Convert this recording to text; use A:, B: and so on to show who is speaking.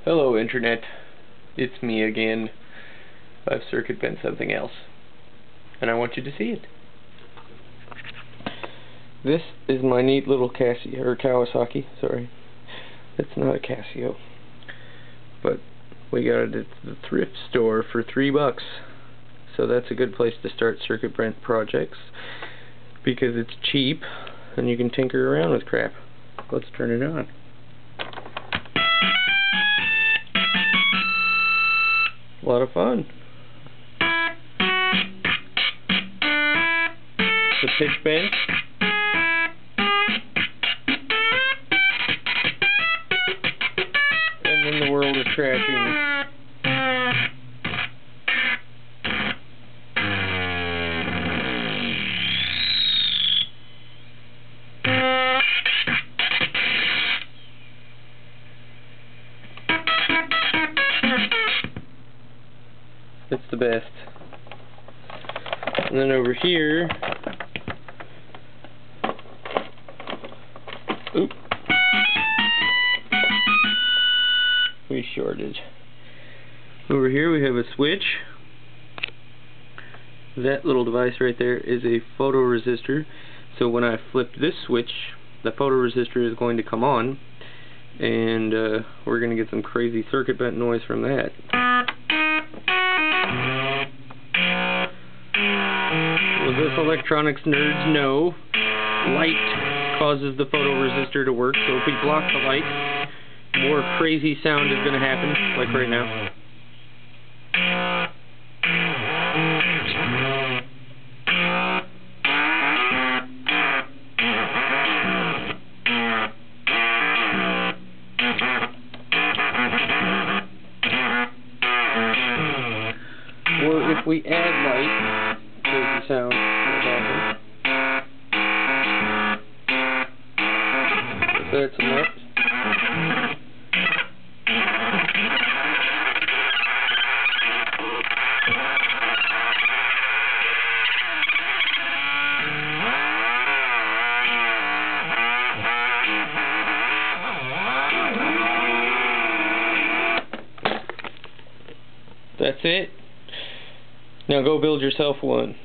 A: Hello Internet, it's me again. I've circuit bent something else, and I want you to see it. This is my neat little Kawasaki, sorry. It's not a Casio. But we got it at the thrift store for $3. So that's a good place to start circuit bent projects, because it's cheap and you can tinker around with crap. Let's turn it on. A lot of fun. The pitch bend. And then the world is crashing. It's the best. And then over here, oop, we shorted. Over here we have a switch. That little device right there is a photoresistor. So when I flip this switch, the photoresistor is going to come on, and we're going to get some crazy circuit bent noise from that. Well, this electronics nerds know light causes the photoresistor to work, so if we block the light, more crazy sound is going to happen, like right now. Or if we add light, crazy sound will happen. If that's enough. That's it. Now go build yourself one.